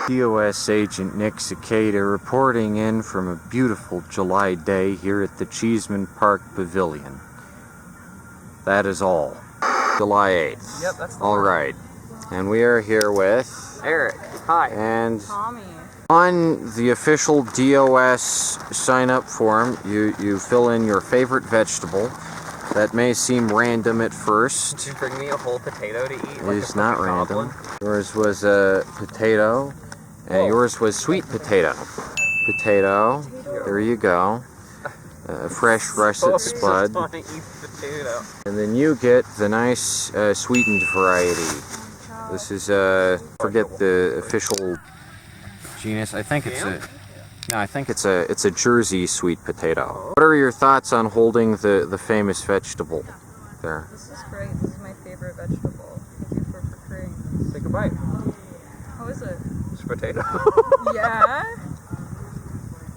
DOS agent Nick Cicada reporting in from a beautiful July day here at the Cheeseman Park Pavilion. That is all. July 8th. Yep, that's the all one. Right. And we are here with Eric. Hi. And Tommy. on the official DOS sign-up form, you fill in your favorite vegetable. That may seem random at first. Did you bring me a whole potato to eat? It is not random. Yours was a potato, and yours was sweet potato. Potato. There you go. Fresh russet spud. And then you get the nice sweetened variety. This is forget the official genus. I think it's a. No, I think it's a Jersey sweet potato. What are your thoughts on holding the famous vegetable there? This is great. This is my favorite vegetable. Thank you for creating. Take a bite. How is it? It's potato. Yeah.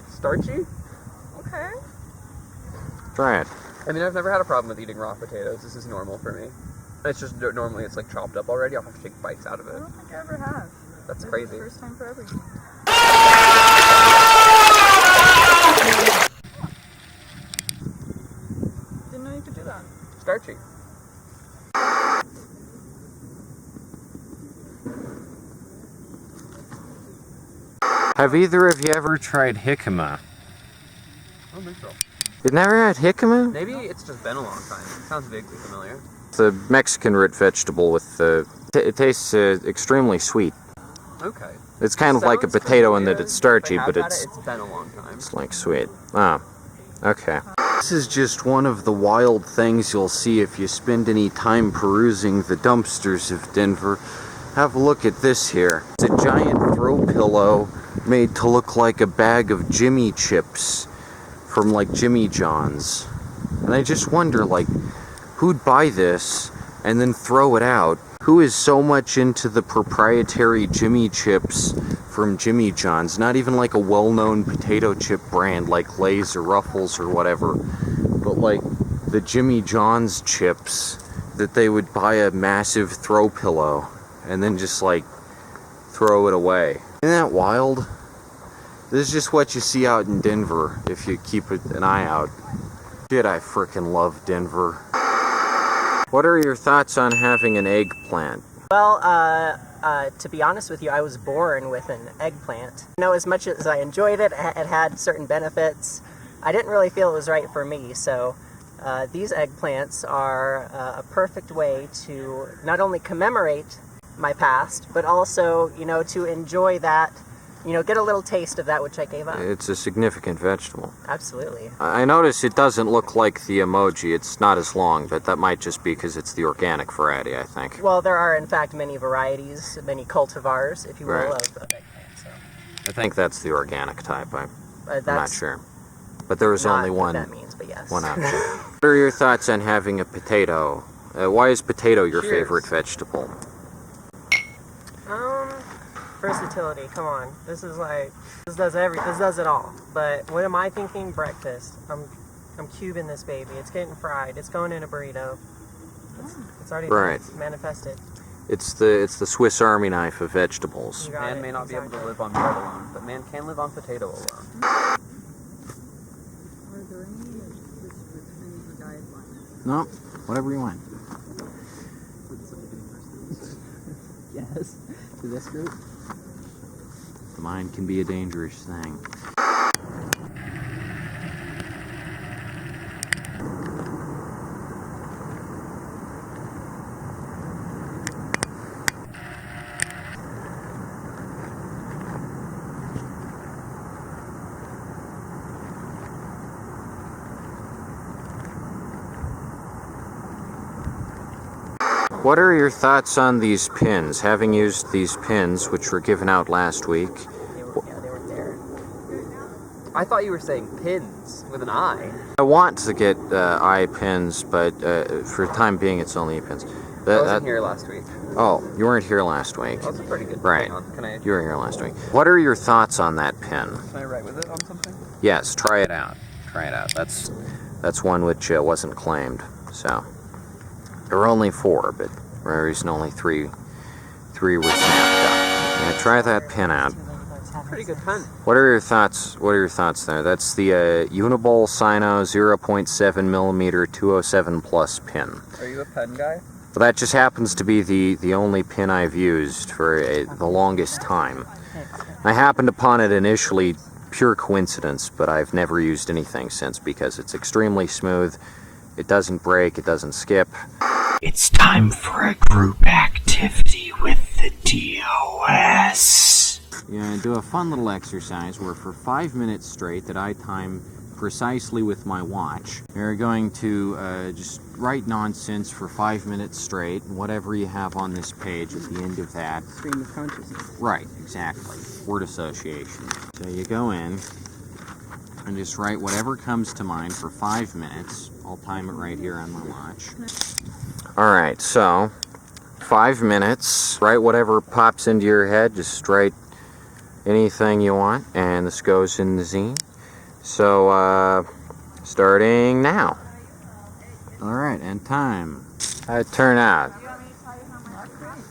Starchy? Okay. Try it. I mean, I've never had a problem with eating raw potatoes. This is normal for me. It's just normally it's like chopped up already. I'll have to take bites out of it. I don't think I ever have. That's crazy. First time for everything. Didn't know you could do that. Starchy. Have either of you ever tried jicama? I don't think so. You've never had jicama? Maybe it's just been a long time. It sounds vaguely familiar. It's a Mexican root vegetable with it tastes extremely sweet. Okay. It's kind of like a potato in that it's starchy, but it's been a long time. It's like sweet. Ah, okay. This is just one of the wild things you'll see if you spend any time perusing the dumpsters of Denver. Have a look at this here. It's a giant throw pillow made to look like a bag of Jimmy chips from like Jimmy John's. And I just wonder, like, who'd buy this and then throw it out? Who is so much into the proprietary Jimmy chips from Jimmy John's? Not even like a well-known potato chip brand like Lay's or Ruffles or whatever, but like the Jimmy John's chips that they would buy a massive throw pillow and then just like throw it away. Isn't that wild? This is just what you see out in Denver if you keep an eye out. Shit, I frickin' love Denver. What are your thoughts on having an eggplant? Well, to be honest with you, I was born with an eggplant. You know, as much as I enjoyed it, it had certain benefits. I didn't really feel it was right for me, so these eggplants are a perfect way to not only commemorate my past, but also, you know, to enjoy that, you know, get a little taste of that which I gave up. It's a significant vegetable. Absolutely. I notice it doesn't look like the emoji. It's not as long, but that might just be because it's the organic variety, I think. Well, there are, in fact, many varieties, many cultivars, if you will, Right. of eggplant. So. I think that's the organic type. I'm not That's sure. But there was only not one, what that means, but yes. one option. What are your thoughts on having a potato? Why is potato your favorite vegetable? Versatility, come on. This is like, this does it all. But what am I thinking? Breakfast. I'm cubing this baby. It's getting fried. It's going in a burrito. It's already done. It's manifested. It's the Swiss Army knife of vegetables. Man may not be able to live on bread alone, but man can live on potato alone. Are there any restrictions or guidelines? No, whatever you want. Yes. To this group? The mind can be a dangerous thing. What are your thoughts on these pins? Having used these pins, which were given out last week. They weren't there. I thought you were saying pins with an I. I want to get eye pins, but for the time being, it's only pins. I wasn't here last week. Oh, you weren't here last week. That's a pretty good. Right. Can I? You were here last week. What are your thoughts on that pin? Can I write with it on something? Yes, try it out. Try it out. That's one which wasn't claimed. So there were only 4, but for a reason only 3 were snapped up. Yeah, try that pin out. Pretty good pen. What are your thoughts? What are your thoughts there? That's the Uniball Sino 0.7mm 207 plus pin. Are you a pen guy? Well, that just happens to be the only pin I've used for the longest time. I happened upon it initially, pure coincidence, but I've never used anything since because it's extremely smooth. It doesn't break. It doesn't skip. It's time for a group activity with the DOS. Yeah, do a fun little exercise where for 5 minutes straight that I time precisely with my watch, you're going to just write nonsense for 5 minutes straight, whatever you have on this page at the end of that. Stream of consciousness. Right, exactly. Word association. So you go in and just write whatever comes to mind for 5 minutes. I'll time it right here on my watch. Alright, so 5 minutes. Write whatever pops into your head. Just write anything you want, and this goes in the zine. So, starting now. Alright, and time. How'd it turn out?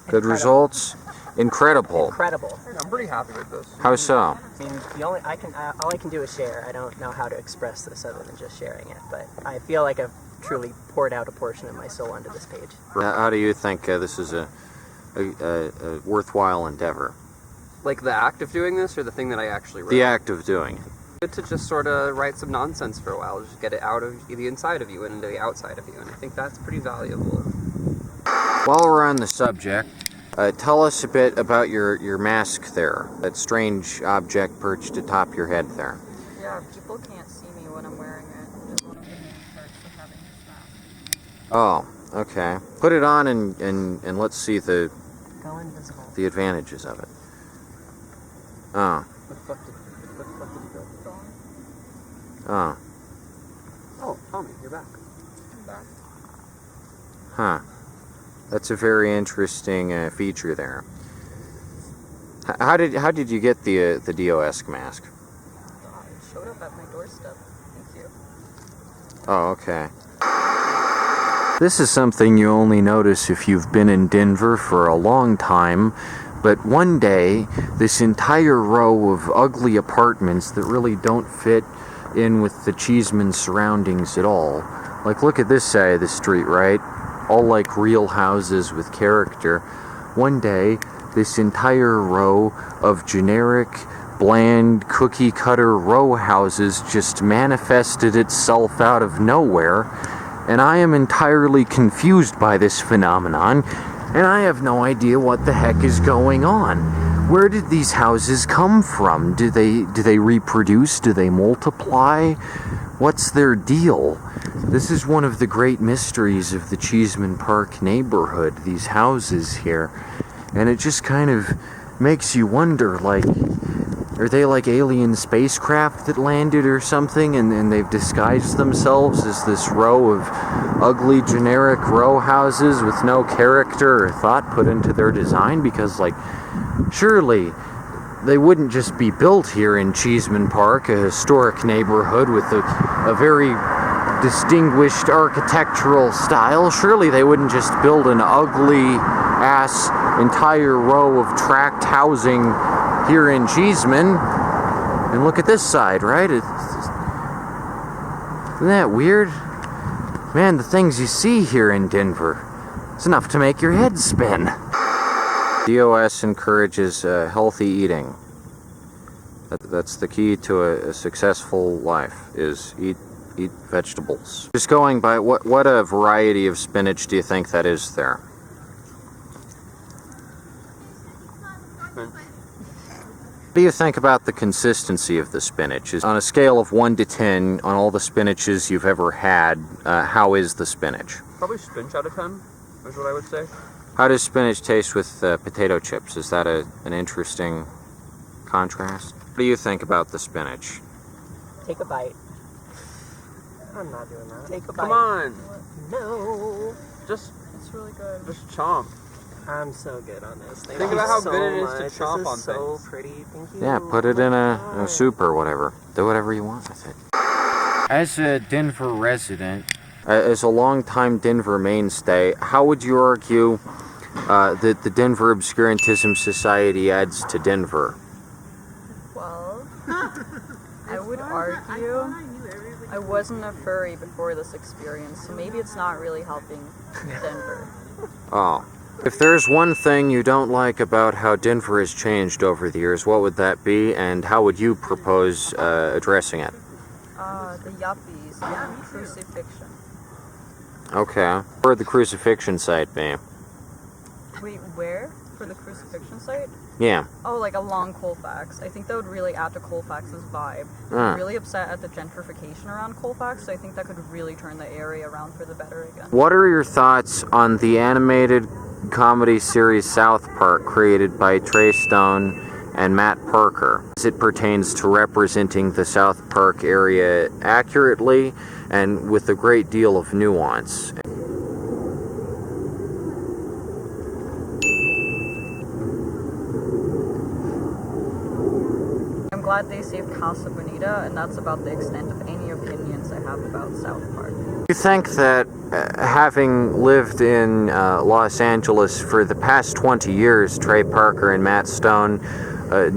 Good results? Incredible. Incredible. I'm pretty happy with this. How so? I mean, all I can do is share. I don't know how to express this other than just sharing it, but I feel like I've truly poured out a portion of my soul onto this page. How do you think this is a worthwhile endeavor? Like the act of doing this, or the thing that I actually wrote? The act of doing it. Good to just sort of write some nonsense for a while, just get it out of the inside of you and into the outside of you, and I think that's pretty valuable. While we're on the subject, tell us a bit about your mask there, that strange object perched atop your head there. Yeah, people can't see me when I'm wearing it. It's one of the main perks of having this mask. Oh, okay. Put it on and let's see the Go invisible. advantages of it. Oh. What the fuck did you go? Oh. Oh, Tommy, you're back. I'm back. Huh. That's a very interesting feature there. How did you get the DOS mask? It showed up at my doorstep. Thank you. Oh, okay. This is something you only notice if you've been in Denver for a long time, but one day, this entire row of ugly apartments that really don't fit in with the Cheeseman surroundings at all. Like, look at this side of the street, right? All like real houses with character. One day, this entire row of generic, bland, cookie-cutter row houses just manifested itself out of nowhere, and I am entirely confused by this phenomenon, and I have no idea what the heck is going on. Where did these houses come from? Do they reproduce? Do they multiply? What's their deal? This is one of the great mysteries of the Cheeseman Park neighborhood, these houses here. And it just kind of makes you wonder, like, are they like alien spacecraft that landed or something, and they've disguised themselves as this row of ugly generic row houses with no character or thought put into their design? Because, like, surely they wouldn't just be built here in Cheeseman Park, a historic neighborhood with a very distinguished architectural style. Surely they wouldn't just build an ugly-ass entire row of tract housing here in Cheeseman. And look at this side, right? Isn't that weird? Man, the things you see here in Denver, it's enough to make your head spin. DOS encourages healthy eating. That's the key to a successful life, is eat vegetables. Just going by, what a variety of spinach do you think that is there? What do you think about the consistency of the spinach? On a scale of 1 to 10, on all the spinaches you've ever had, how is the spinach? Probably spinach out of 10, is what I would say. How does spinach taste with potato chips? Is that an interesting contrast? What do you think about the spinach? Take a bite. I'm not doing that. Take a bite. Come on! No. Just It's really good. chomp. I'm so good on this. Thank Think you about how so good it is to much. chomp This on is so things. pretty. Thank you. Yeah, put it in a soup or whatever. Do whatever you want with it. As a Denver resident, as a longtime Denver mainstay, how would you argue that the Denver Obscurantism Society adds to Denver? Well, I would argue I wasn't a furry before this experience, so maybe it's not really helping Denver. Oh. If there's one thing you don't like about how Denver has changed over the years, what would that be, and how would you propose addressing it? The yuppies and crucifixion. Okay. Where would the crucifixion site be? Wait, where? For the crucifixion site? Yeah. Oh, like along Colfax. I think that would really add to Colfax's vibe. I'm really upset at the gentrification around Colfax, so I think that could really turn the area around for the better again. What are your thoughts on the animated comedy series South Park created by Trey Stone and Matt Parker, as it pertains to representing the South Park area accurately and with a great deal of nuance? I'm glad they saved Casa Bonita, and that's about the extent of any opinions I have about South Park. You think that having lived in Los Angeles for the past 20 years, Trey Parker and Matt Stone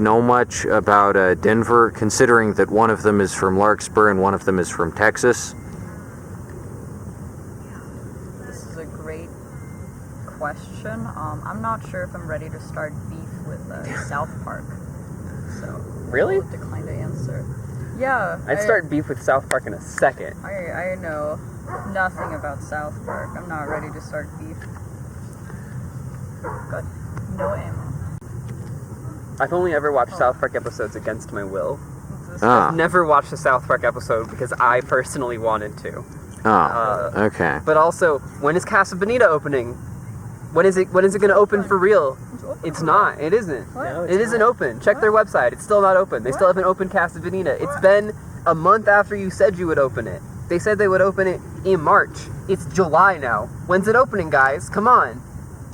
know much about Denver, considering that one of them is from Larkspur and one of them is from Texas? This is a great question. I'm not sure if I'm ready to start beef with South Park, so Really? I'll decline to answer. Yeah, I'd start beef with South Park in a second. I know nothing about South Park. I'm not ready to start beef. Good. No ammo. I've only ever watched South Park episodes against my will. Ah. I've never watched a South Park episode because I personally wanted to. Oh, okay. But also, when is Casa Bonita opening? When is it going to open for real? It's not. It isn't. No, It isn't open. Check their website. It's still not open. They still haven't opened Casa Bonita. It's been a month after you said you would open it. They said they would open it in March. It's July now. When's it opening, guys? Come on.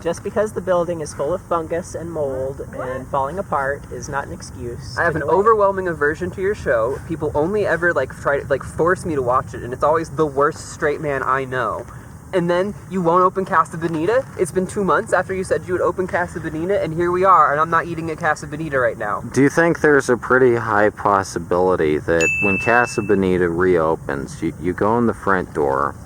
Just because the building is full of fungus and mold and falling apart is not an excuse. I have to an delay. overwhelming aversion to your show. People only ever try to force me to watch it, and it's always the worst straight man I know. And then you won't open Casa Bonita? It's been 2 months after you said you would open Casa Bonita, and here we are, and I'm not eating at Casa Bonita right now. Do you think there's a pretty high possibility that when Casa Bonita reopens, you go in the front door,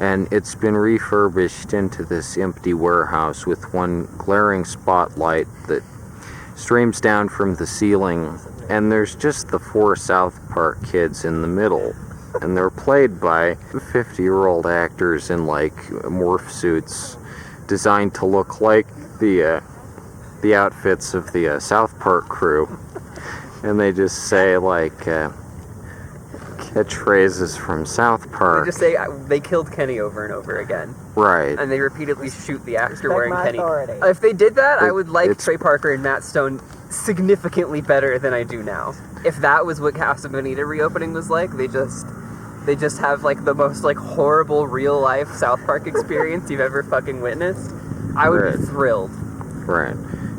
and it's been refurbished into this empty warehouse with one glaring spotlight that streams down from the ceiling, and there's just the 4 South Park kids in the middle, and they're played by 50-year-old actors in morph suits designed to look like the outfits of the South Park crew, and they just say catchphrases from South Park. They just say they killed Kenny over and over again. Right. And they repeatedly shoot the actor Respect wearing my Kenny. authority. If they did that, I would like it's- Trey Parker and Matt Stone significantly better than I do now. If that was what Casa Bonita reopening was like, they just have the most horrible real life South Park experience you've ever fucking witnessed, I would Right. be thrilled. Right.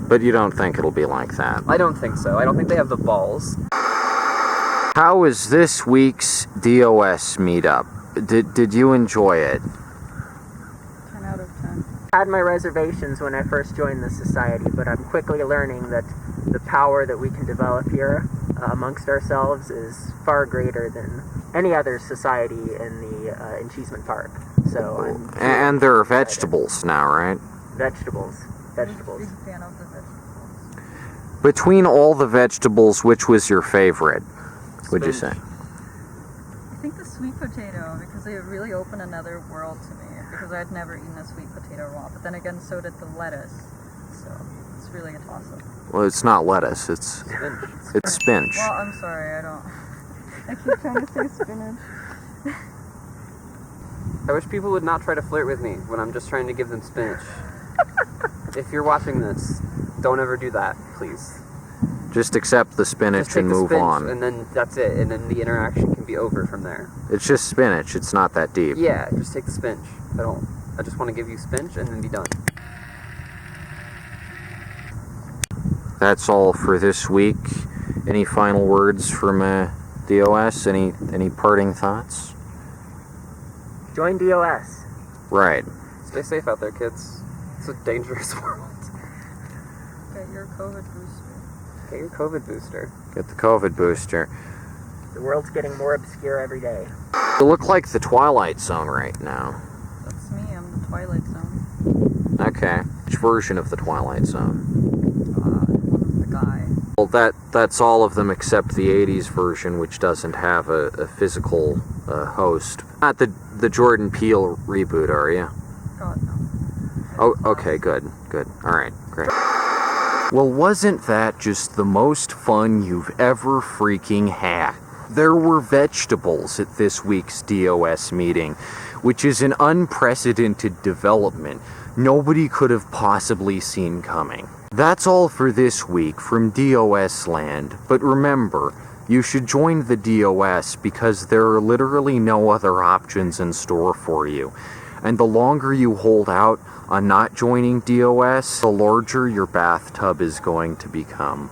But you don't think it'll be like that? I don't think so. I don't think they have the balls. How was this week's DOS meetup? Did you enjoy it? 10 out of 10. I had my reservations when I first joined the society, but I'm quickly learning that the power that we can develop here amongst ourselves is far greater than any other society in the Encheesement Park. So I'm And there are vegetables now, right? vegetables. Big fan of the vegetables. Between all the vegetables, which was your favorite? Would you say? Spinach. I think the sweet potato, because it really opened another world to me, because I had never eaten a sweet potato raw, but then again, so did the lettuce, so it's really a toss-up. Well, it's not lettuce. It's spinach. Well, I'm sorry, I keep trying to say spinach. I wish people would not try to flirt with me when I'm just trying to give them spinach. If you're watching this, don't ever do that, please. Just accept the spinach Just take and the move spinach, on. and then that's it, and then the interaction can be over from there. It's just spinach. It's not that deep. Yeah, just take the spinach. I just want to give you spinach and then be done. That's all for this week. Any final words from DOS? Any parting thoughts? Join DOS. Right. Stay safe out there, kids. This a dangerous world. Get your COVID booster. Get your COVID booster. Get the COVID booster. The world's getting more obscure every day. You look like the Twilight Zone right now. That's me, I'm the Twilight Zone. Okay. Which version of the Twilight Zone? The guy. Well, that's all of them except the 80s version, which doesn't have a physical host. Not the Jordan Peele reboot, are you? God, no. Oh, okay, good. Alright, great. Well, wasn't that just the most fun you've ever freaking had? There were vegetables at this week's DOS meeting, which is an unprecedented development nobody could have possibly seen coming. That's all for this week from DOS land, but remember, you should join the DOS because there are literally no other options in store for you. And the longer you hold out on not joining DOS, the larger your bathtub is going to become.